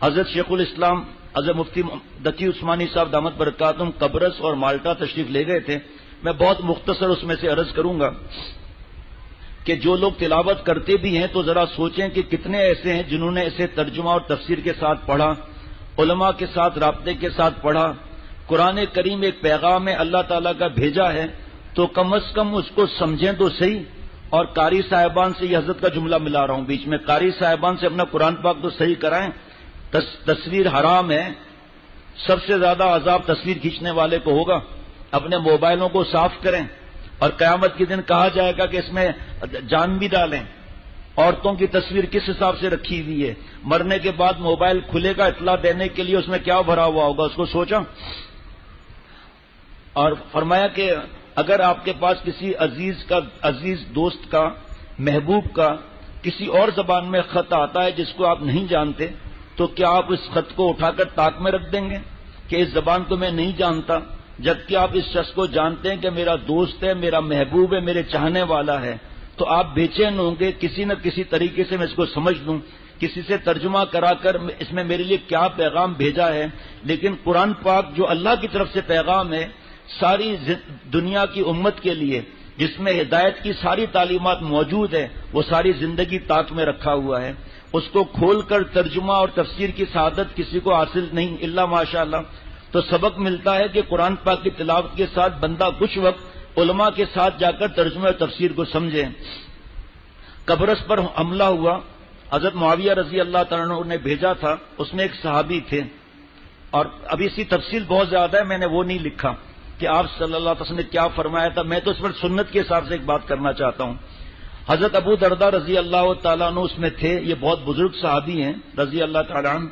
حضرت شیخ الاسلام حضرت مفتی دتی عثمانی صاحب دامت برکاتہم قبرص اور مالٹا تشریف لے گئے تھے. میں بہت مختصر اس میں سے عرض کروں گا کہ جو لوگ تلاوت کرتے بھی ہیں تو ذرا سوچیں کہ کتنے ایسے ہیں جنہوں نے اسے ترجمہ اور تفسیر کے ساتھ پڑھا، علماء کے ساتھ رابطے کے ساتھ پڑھا. قرآن کریم ایک پیغام ہے اللہ تعالیٰ کا بھیجا ہے، تو کم از کم اس کو سمجھیں تو صحیح. اور قاری صاحبان سے یہ حضرت کا جملہ ملا رہا ہوں بیچ میں، قاری صاحبان سے اپنا قرآن پاک تو صحیح کرائیں. تصویر حرام ہے، سب سے زیادہ عذاب تصویر کھینچنے والے کو ہوگا. اپنے موبائلوں کو صاف کریں، اور قیامت کے دن کہا جائے گا کہ اس میں جان بھی ڈالیں. عورتوں کی تصویر کس حساب سے رکھی ہوئی ہے، مرنے کے بعد موبائل کھلے گا اطلاع دینے کے لیے، اس میں کیا بھرا ہوا ہوگا، اس کو سوچا. اور فرمایا کہ اگر آپ کے پاس کسی عزیز دوست کا، محبوب کا کسی اور زبان میں خط آتا ہے جس کو آپ نہیں جانتے، تو کیا آپ اس خط کو اٹھا کر طاق میں رکھ دیں گے کہ اس زبان کو میں نہیں جانتا، جبکہ آپ اس شخص کو جانتے ہیں کہ میرا دوست ہے، میرا محبوب ہے، میرے چاہنے والا ہے. تو آپ بے چین ہوں گے کسی نہ کسی طریقے سے میں اس کو سمجھ لوں، کسی سے ترجمہ کرا کر اس میں میرے لیے کیا پیغام بھیجا ہے. لیکن قرآن پاک جو اللہ کی طرف سے پیغام ہے ساری دنیا کی امت کے لیے، جس میں ہدایت کی ساری تعلیمات موجود ہے، وہ ساری زندگی طاق میں رکھا ہوا ہے. اس کو کھول کر ترجمہ اور تفسیر کی سعادت کسی کو حاصل نہیں الا ماشاءاللہ. تو سبق ملتا ہے کہ قرآن پاک کی تلاوت کے ساتھ بندہ کچھ وقت علماء کے ساتھ جا کر ترجمہ اور تفسیر کو سمجھے. قبرص پر حملہ ہوا، حضرت معاویہ رضی اللہ تعالیٰ عنہ نے بھیجا تھا، اس میں ایک صحابی تھے. اور ابھی اس کی تفصیل بہت زیادہ ہے، میں نے وہ نہیں لکھا کہ آپ صلی اللہ علیہ وسلم نے کیا فرمایا تھا. میں تو اس پر سنت کے حساب سے ایک بات کرنا چاہتا ہوں. حضرت ابو درداء رضی اللہ تعالیٰ عنہ اس میں تھے. یہ بہت بزرگ صحابی ہیں رضی اللہ تعالیٰ عنہ.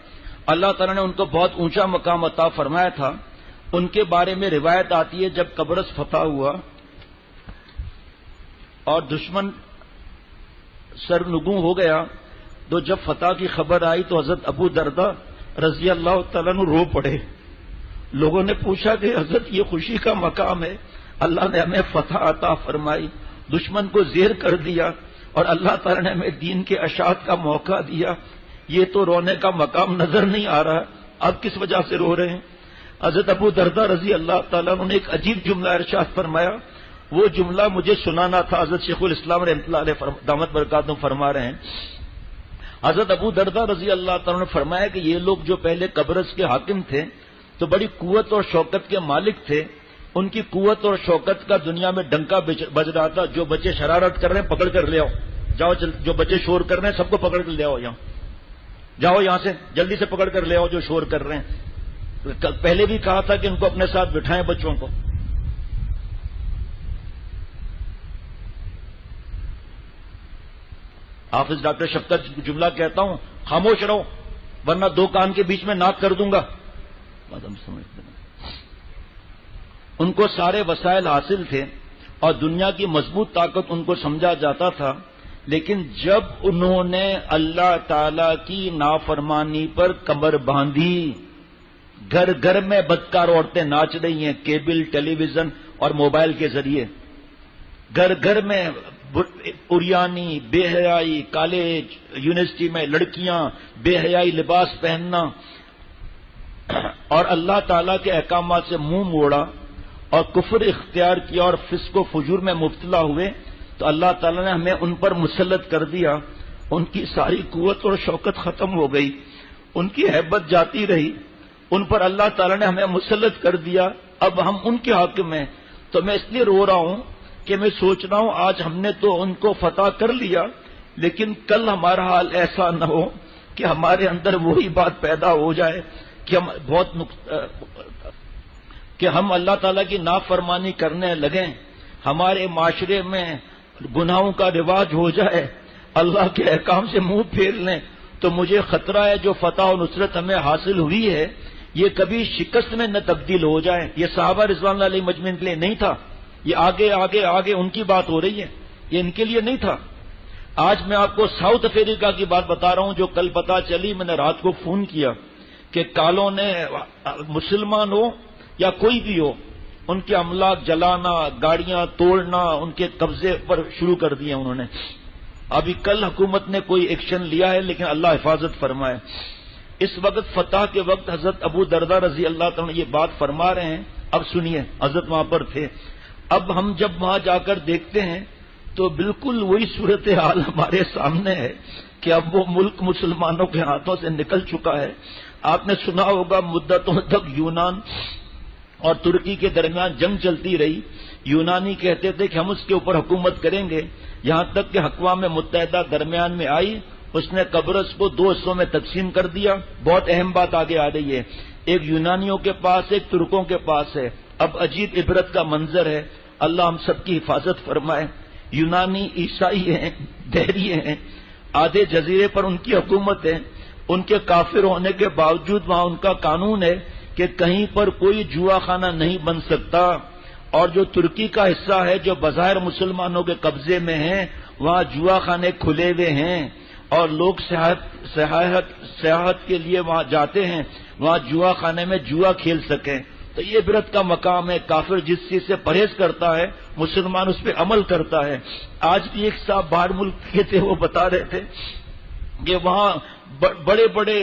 اللہ تعالیٰ نے ان کو بہت اونچا مقام عطا فرمایا تھا. ان کے بارے میں روایت آتی ہے جب قبرص فتح ہوا اور دشمن سرنگوں ہو گیا، تو جب فتح کی خبر آئی تو حضرت ابو درداء رضی اللہ تعالیٰ عنہ رو پڑے. لوگوں نے پوچھا کہ حضرت یہ خوشی کا مقام ہے، اللہ نے ہمیں فتح عطا فرمائی، دشمن کو زیر کر دیا، اور اللہ تعالیٰ نے ہمیں دین کے اشاعت کا موقع دیا، یہ تو رونے کا مقام نظر نہیں آ رہا، اب کس وجہ سے رو رہے ہیں؟ حضرت ابو درداء رضی اللہ تعالیٰ عنہ نے ایک عجیب جملہ ارشاد فرمایا. وہ جملہ مجھے سنانا تھا، حضرت شیخ الاسلام رحمۃ اللہ علیہ دامت برکاتہم فرما رہے ہیں. حضرت ابو درداء رضی اللہ تعالیٰ نے فرمایا کہ یہ لوگ جو پہلے قبرص کے حاکم تھے تو بڑی قوت اور شوکت کے مالک تھے. ان کی قوت اور شوکت کا دنیا میں ڈنکا بج رہا تھا. جو بچے شرارت کر رہے ہیں پکڑ کر لے آؤ، جاؤ. جو بچے شور کر رہے ہیں سب کو پکڑ کر لے آؤ، یہاں جاؤ، یہاں سے جلدی سے پکڑ کر لے آؤ جو شور کر رہے ہیں. پہلے بھی کہا تھا کہ ان کو اپنے ساتھ بٹھائیں بچوں کو. حافظ ڈاکٹر شفقت جملہ کہتا ہوں، خاموش رہو ورنہ دو کان کے بیچ میں ناک کر دوں گا. ان کو سارے وسائل حاصل تھے اور دنیا کی مضبوط طاقت ان کو سمجھا جاتا تھا. لیکن جب انہوں نے اللہ تعالی کی نافرمانی پر کمر باندھی، گھر گھر میں بدکار عورتیں ناچ رہی ہیں کیبل، ٹیلی ویژن اور موبائل کے ذریعے. گھر گھر میں اریانی، بے حیائی، کالج یونیورسٹی میں لڑکیاں بے حیائی لباس پہننا، اور اللہ تعالیٰ کے احکامات سے منہ موڑا اور کفر اختیار کیا اور فسق و فجور میں مبتلا ہوئے، تو اللہ تعالیٰ نے ہمیں ان پر مسلط کر دیا. ان کی ساری قوت اور شوکت ختم ہو گئی، ان کی ہیبت جاتی رہی. ان پر اللہ تعالیٰ نے ہمیں مسلط کر دیا، اب ہم ان کے حاکم ہیں. تو میں اس لیے رو رہا ہوں کہ میں سوچ رہا ہوں آج ہم نے تو ان کو فتح کر لیا، لیکن کل ہمارا حال ایسا نہ ہو کہ ہمارے اندر وہی بات پیدا ہو جائے کہ ہم اللہ تعالیٰ کی نافرمانی کرنے لگیں، ہمارے معاشرے میں گناہوں کا رواج ہو جائے، اللہ کے احکام سے منہ پھیر لیں. تو مجھے خطرہ ہے جو فتح و نصرت ہمیں حاصل ہوئی ہے یہ کبھی شکست میں نہ تبدیل ہو جائے. یہ صحابہ رضوان اللہ علیہ مجمعین کے لیے نہیں تھا، یہ آگے آگے آگے ان کی بات ہو رہی ہے، یہ ان کے لیے نہیں تھا. آج میں آپ کو ساؤتھ افریقہ کی بات بتا رہا ہوں جو کل پتا چلی. میں نے رات کو فون کیا کہ کالوں نے مسلمان ہو یا کوئی بھی ہو ان کے املاک جلانا، گاڑیاں توڑنا، ان کے قبضے پر شروع کر دیا انہوں نے. ابھی کل حکومت نے کوئی ایکشن لیا ہے لیکن اللہ حفاظت فرمائے. اس وقت فتح کے وقت حضرت ابو دردہ رضی اللہ تعالیٰ یہ بات فرما رہے ہیں. اب سنیے، حضرت وہاں پر تھے. اب ہم جب وہاں جا کر دیکھتے ہیں تو بالکل وہی صورتحال ہمارے سامنے ہے کہ اب وہ ملک مسلمانوں کے ہاتھوں سے نکل چکا ہے. آپ نے سنا ہوگا مدتوں تک یونان اور ترکی کے درمیان جنگ چلتی رہی. یونانی کہتے تھے کہ ہم اس کے اوپر حکومت کریں گے، یہاں تک کہ اقوام متحدہ درمیان میں آئی، اس نے قبرص کو 2 حصوں میں تقسیم کر دیا. بہت اہم بات آگے آ رہی ہے، ایک یونانیوں کے پاس، ایک ترکوں کے پاس ہے. اب عجیب عبرت کا منظر ہے، اللہ ہم سب کی حفاظت فرمائے. یونانی عیسائی ہیں، دہری ہیں، آدھے جزیرے پر ان کی حکومت ہے. ان کے کافر ہونے کے باوجود وہاں ان کا قانون ہے کہ کہیں پر کوئی جوا خانہ نہیں بن سکتا. اور جو ترکی کا حصہ ہے جو بظاہر مسلمانوں کے قبضے میں ہے، وہاں جوا خانے کھلے ہوئے ہیں اور لوگ سیاحت کے لیے وہاں جاتے ہیں، وہاں جوا خانے میں جوا کھیل سکیں. تو یہ عبرت کا مقام ہے. کافر جس چیز سے پرہیز کرتا ہے مسلمان اس پہ عمل کرتا ہے. آج بھی ایک صاحب باہر ملک کے تھے، وہ بتا رہے تھے کہ وہاں بڑے بڑے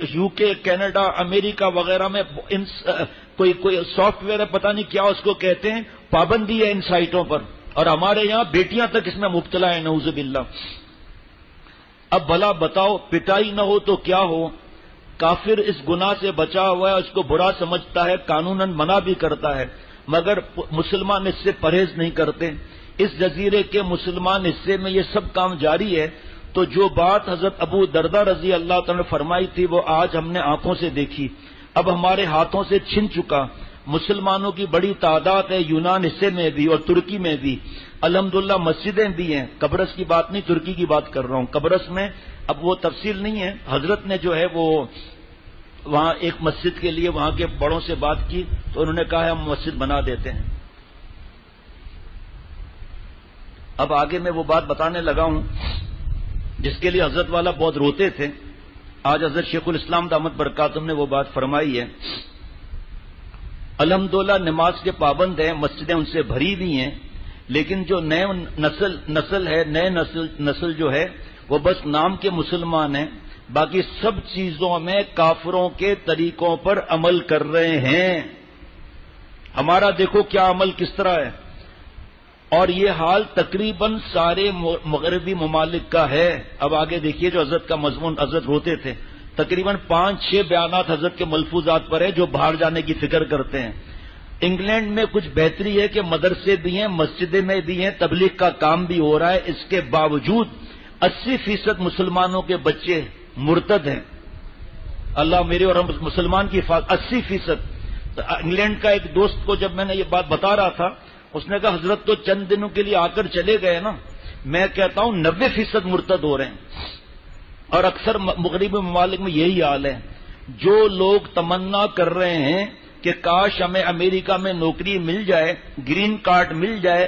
یو کے، کینیڈا، امریکہ وغیرہ میں کوئی سافٹ ویئر ہے، پتہ نہیں کیا اس کو کہتے ہیں، پابندی ہے ان سائٹوں پر، اور ہمارے یہاں بیٹیاں تک اس میں مبتلا ہیں، نعوذ باللہ. اب بھلا بتاؤ، پٹائی نہ ہو تو کیا ہو؟ کافر اس گناہ سے بچا ہوا ہے، اس کو برا سمجھتا ہے، قانوناً منع بھی کرتا ہے، مگر مسلمان اس سے پرہیز نہیں کرتے. اس جزیرے کے مسلمان حصے میں یہ سب کام جاری ہے. تو جو بات حضرت ابو دردہ رضی اللہ تعالیٰ نے فرمائی تھی وہ آج ہم نے آنکھوں سے دیکھی، اب ہمارے ہاتھوں سے چھن چکا. مسلمانوں کی بڑی تعداد ہے یونان حصے میں بھی اور ترکی میں بھی، الحمدللہ مسجدیں بھی ہیں. قبرص کی بات نہیں، ترکی کی بات کر رہا ہوں. قبرص میں اب وہ تفصیل نہیں ہے، حضرت نے جو ہے وہ وہاں ایک مسجد کے لیے وہاں کے بڑوں سے بات کی تو انہوں نے کہا ہم مسجد بنا دیتے ہیں. اب آگے میں وہ بات بتانے لگا ہوں جس کے لیے حضرت والا بہت روتے تھے. آج حضرت شیخ الاسلام دامت برکاتہم نے وہ بات فرمائی ہے. الحمدللہ نماز کے پابند ہیں، مسجدیں ان سے بھری ہوئی ہیں، لیکن جو نئے نسل ہے، نئے نسل جو ہے وہ بس نام کے مسلمان ہیں، باقی سب چیزوں میں کافروں کے طریقوں پر عمل کر رہے ہیں. ہمارا دیکھو کیا عمل کس طرح ہے، اور یہ حال تقریباً سارے مغربی ممالک کا ہے. اب آگے دیکھیے جو حضرت کا مضمون، حضرت روتے تھے. تقریباً 5-6 بیانات حضرت کے ملفوظات پر ہے جو باہر جانے کی فکر کرتے ہیں. انگلینڈ میں کچھ بہتری ہے کہ مدرسے بھی ہیں، مسجدیں میں بھی ہیں، تبلیغ کا کام بھی ہو رہا ہے. اس کے باوجود 80% مسلمانوں کے بچے مرتد ہیں. اللہ میرے اور مسلمان کی حفاظت. 80%. انگلینڈ کا ایک دوست کو جب میں نے یہ بات بتا رہا تھا، اس نے کہا حضرت تو چند دنوں کے لیے آ کر چلے گئے نا. میں کہتا ہوں 90% مرتد ہو رہے ہیں، اور اکثر مغربی ممالک میں یہی حال ہے. جو لوگ تمنا کر رہے ہیں کہ کاش ہمیں امریکہ میں نوکری مل جائے، گرین کارڈ مل جائے،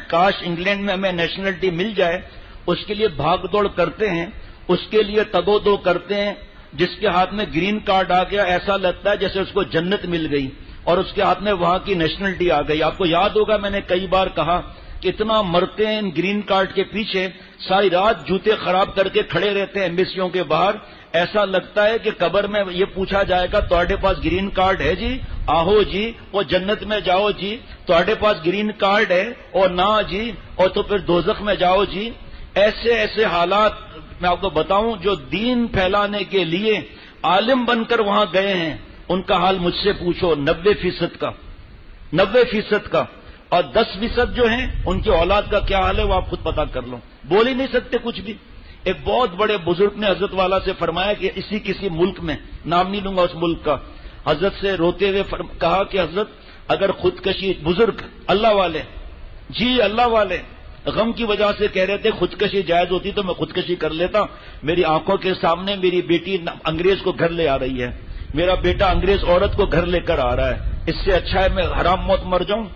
کاش انگلینڈ میں ہمیں نیشنلٹی مل جائے، اس کے لیے بھاگ دوڑ کرتے ہیں، اس کے لیے تگو دو کرتے ہیں. جس کے ہاتھ میں گرین کارڈ آ گیا ایسا لگتا ہے جیسے اس کو جنت مل گئی، اور اس کے ہاتھ میں وہاں کی نیشنلٹی آ گئی. آپ کو یاد ہوگا میں نے کئی بار کہا کہ اتنا مرتے ہیں ان گرین کارڈ کے پیچھے، ساری رات جوتے خراب کر کے کھڑے رہتے ہیں ایمبیسیوں کے باہر. ایسا لگتا ہے کہ قبر میں یہ پوچھا جائے گا تہاڈے پاس گرین کارڈ ہے جی، آہو جی، وہ جنت میں جاؤ جی. تہاڈے پاس گرین کارڈ ہے اور نہ جی، اور تو پھر دوزخ میں جاؤ جی. ایسے ایسے حالات میں آپ کو بتاؤں جو دین پھیلانے کے لیے عالم بن کر وہاں گئے ہیں، ان کا حال مجھ سے پوچھو. 90% کا 90% کا. اور 10% جو ہیں ان کی اولاد کا کیا حال ہے وہ آپ خود پتا کر لو. بول ہی نہیں سکتے کچھ بھی. ایک بہت بڑے بزرگ نے حضرت والا سے فرمایا کہ کسی ملک میں، نام نہیں لوں گا اس ملک کا، حضرت سے روتے ہوئے کہا کہ حضرت اگر خودکشی، بزرگ اللہ والے، جی اللہ والے، غم کی وجہ سے کہہ رہے تھے خودکشی جائز ہوتی تو میں خودکشی کر لیتا. میری آنکھوں کے سامنے میری بیٹی انگریز کو گھر لے آ رہی ہے، میرا بیٹا انگریز عورت کو گھر لے کر آ رہا ہے، اس سے اچھا ہے میں حرام موت مر جاؤں.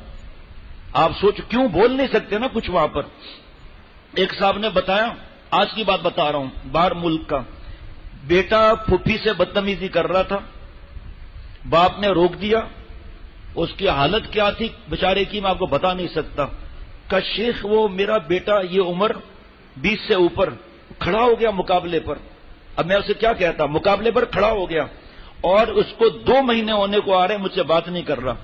آپ سوچ کیوں بول نہیں سکتے نا کچھ وہاں پر. ایک صاحب نے بتایا، آج کی بات بتا رہا ہوں، باہر ملک کا، بیٹا پھوپھی سے بدتمیزی کر رہا تھا، باپ نے روک دیا. اس کی حالت کیا تھی بیچارے کی میں آپ کو بتا نہیں سکتا. کہ شیخ وہ میرا بیٹا یہ عمر 20 سے اوپر کھڑا ہو گیا مقابلے پر، اب میں اسے کیا کہتا؟ مقابلے پر کھڑا ہو گیا اور اس کو 2 مہینے ہونے کو آ رہے ہیں، مجھ سے بات نہیں کر رہا،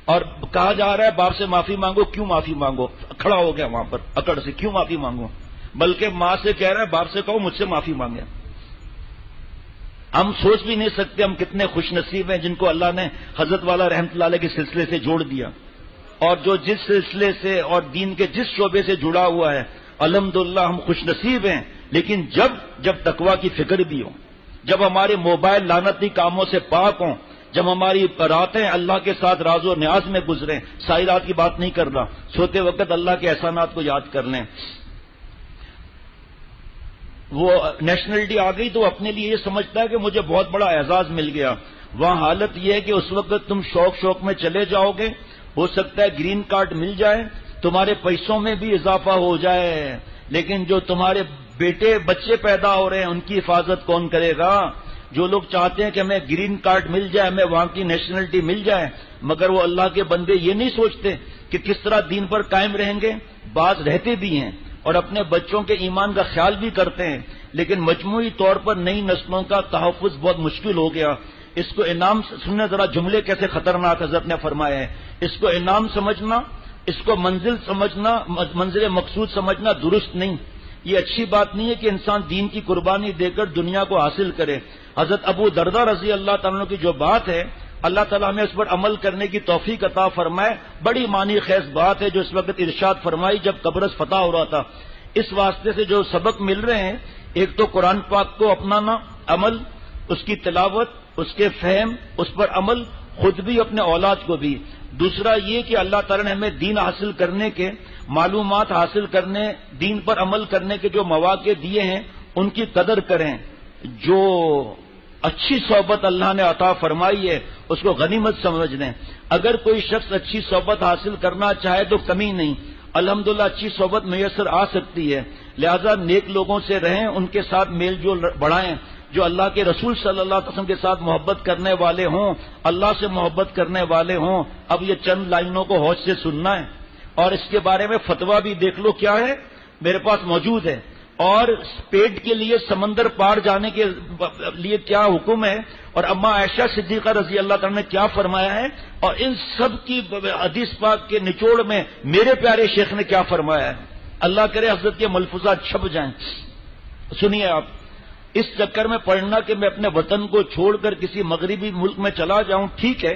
اور کہا جا رہا ہے باپ سے معافی مانگو. کیوں معافی مانگو؟ کھڑا ہو گیا وہاں پر اکڑ سے، کیوں معافی مانگو؟ بلکہ ماں سے کہہ رہا ہے باپ سے کہو مجھ سے معافی مانگے. ہم سوچ بھی نہیں سکتے ہم کتنے خوش نصیب ہیں جن کو اللہ نے حضرت والا رحمت اللہ علیہ کے سلسلے سے جوڑ دیا، اور جو جس سلسلے سے اور دین کے جس شعبے سے جڑا ہوا ہے الحمدللہ ہم خوش نصیب ہیں. لیکن جب تقویٰ کی فکر بھی ہو، جب ہمارے موبائل لعنتی کاموں سے پاک ہوں، جب ہماری راتیں اللہ کے ساتھ راز و نیاز میں گزریں، ساری رات کی بات نہیں کر رہا، سوتے وقت اللہ کے احسانات کو یاد کر لیں. وہ نیشنلٹی آ گئی تو اپنے لیے یہ سمجھتا ہے کہ مجھے بہت بڑا اعزاز مل گیا. وہاں حالت یہ ہے کہ اس وقت تم شوق میں چلے جاؤ گے، ہو سکتا ہے گرین کارڈ مل جائے، تمہارے پیسوں میں بھی اضافہ ہو جائے، لیکن جو تمہارے بچے پیدا ہو رہے ہیں ان کی حفاظت کون کرے گا؟ جو لوگ چاہتے ہیں کہ ہمیں گرین کارڈ مل جائے، ہمیں وہاں کی نیشنلٹی مل جائے، مگر وہ اللہ کے بندے یہ نہیں سوچتے کہ کس طرح دین پر قائم رہیں گے. بعض رہتے بھی ہیں اور اپنے بچوں کے ایمان کا خیال بھی کرتے ہیں، لیکن مجموعی طور پر نئی نسلوں کا تحفظ بہت مشکل ہو گیا. اس کو انعام سننے ذرا جملے کیسے خطرناک حضرت نے فرمایا ہے. اس کو انعام سمجھنا، اس کو منزل سمجھنا، منزل مقصود سمجھنا درست نہیں. یہ اچھی بات نہیں ہے کہ انسان دین کی قربانی دے کر دنیا کو حاصل کرے. حضرت ابو درداء رضی اللہ تعالیٰ کی جو بات ہے، اللہ تعالیٰ نے اس پر عمل کرنے کی توفیق عطا فرمائے. بڑی معنی خیز بات ہے جو اس وقت ارشاد فرمائی جب قبرص فتح ہو رہا تھا. اس واسطے سے جو سبق مل رہے ہیں، ایک تو قرآن پاک کو اپنانا، عمل، اس کی تلاوت، اس کے فہم، اس پر عمل، خود بھی اپنے اولاد کو بھی. دوسرا یہ کہ اللہ تعالیٰ نے ہمیں دین حاصل کرنے کے، معلومات حاصل کرنے، دین پر عمل کرنے کے جو مواقع دیے ہیں ان کی قدر کریں. جو اچھی صحبت اللہ نے عطا فرمائی ہے اس کو غنیمت سمجھ لیں. اگر کوئی شخص اچھی صحبت حاصل کرنا چاہے تو کمی نہیں، الحمدللہ اچھی صحبت میسر آ سکتی ہے. لہذا نیک لوگوں سے رہیں، ان کے ساتھ میل جول بڑھائیں، جو اللہ کے رسول صلی اللہ علیہ وسلم کے ساتھ محبت کرنے والے ہوں، اللہ سے محبت کرنے والے ہوں. اب یہ چند لائنوں کو ہوش سے سننا ہے، اور اس کے بارے میں فتویٰ بھی دیکھ لو کیا ہے، میرے پاس موجود ہے. اور پیٹ کے لیے سمندر پار جانے کے لیے کیا حکم ہے، اور اماں عائشہ صدیقہ رضی اللہ تعالیٰ نے کیا فرمایا ہے، اور ان سب کی حدیث پاک کے نچوڑ میں میرے پیارے شیخ نے کیا فرمایا ہے. اللہ کرے حضرت کے ملفوظات چھپ جائیں. سنیے آپ، اس چکر میں پڑھنا کہ میں اپنے وطن کو چھوڑ کر کسی مغربی ملک میں چلا جاؤں، ٹھیک ہے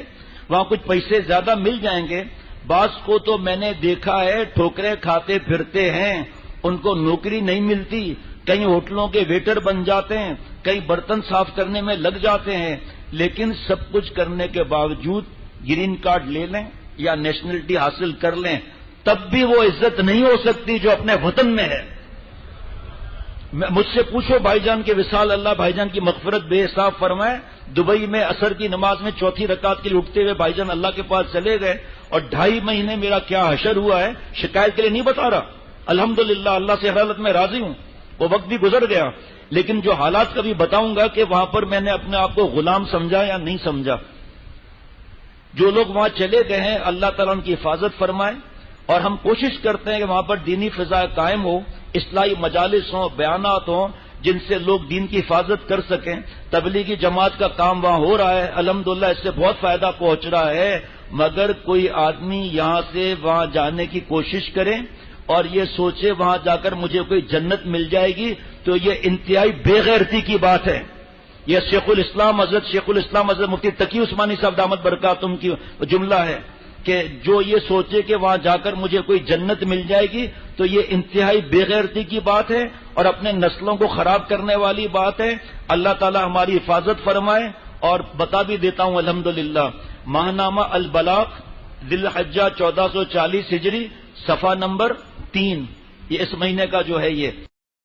وہاں کچھ پیسے زیادہ مل جائیں گے. بعض کو تو میں نے دیکھا ہے ٹھوکریں کھاتے پھرتے ہیں، ان کو نوکری نہیں ملتی، کئی ہوٹلوں کے ویٹر بن جاتے ہیں، کئی برتن صاف کرنے میں لگ جاتے ہیں، لیکن سب کچھ کرنے کے باوجود گرین کارڈ لے لیں یا نیشنلٹی حاصل کر لیں، تب بھی وہ عزت نہیں ہو سکتی جو اپنے وطن میں ہے. مجھ سے پوچھو بھائی جان کے وصال اللہ بھائی جان کی مغفرت بے حساب فرمائے، دبئی میں عصر کی نماز میں چوتھی رکعت کے لیے اٹھتے ہوئے بھائی جان اللہ کے پاس چلے گئے، اور 2.5 مہینے میرا کیا حشر ہوا ہے شکایت کے لیے نہیں بتا رہا. الحمدللہ اللہ سے ہر حالت میں راضی ہوں، وہ وقت بھی گزر گیا، لیکن جو حالات کبھی بتاؤں گا کہ وہاں پر میں نے اپنے آپ کو غلام سمجھا یا نہیں سمجھا. جو لوگ وہاں چلے گئے ہیں اللہ تعالیٰ ان کی حفاظت فرمائے، اور ہم کوشش کرتے ہیں کہ وہاں پر دینی فضا قائم ہو، اصلاحی مجالس ہوں، بیانات ہوں جن سے لوگ دین کی حفاظت کر سکیں. تبلیغی جماعت کا کام وہاں ہو رہا ہے، الحمدللہ اس سے بہت فائدہ پہنچ رہا ہے. مگر کوئی آدمی یہاں سے وہاں جانے کی کوشش کرے اور یہ سوچے وہاں جا کر مجھے کوئی جنت مل جائے گی تو یہ انتہائی بے غیرتی کی بات ہے. یہ شیخ الاسلام حضرت مفتی تقی عثمانی صاحب دامت برکاتہم کی جملہ ہے کہ جو یہ سوچے کہ وہاں جا کر مجھے کوئی جنت مل جائے گی تو یہ انتہائی بے غیرتی کی بات ہے اور اپنے نسلوں کو خراب کرنے والی بات ہے. اللہ تعالی ہماری حفاظت فرمائے. اور بتا بھی دیتا ہوں الحمدللہ، ماہنامہ البلاغ ذی الحجہ 1440 ہجری صفحہ نمبر 3، یہ اس مہینے کا جو ہے یہ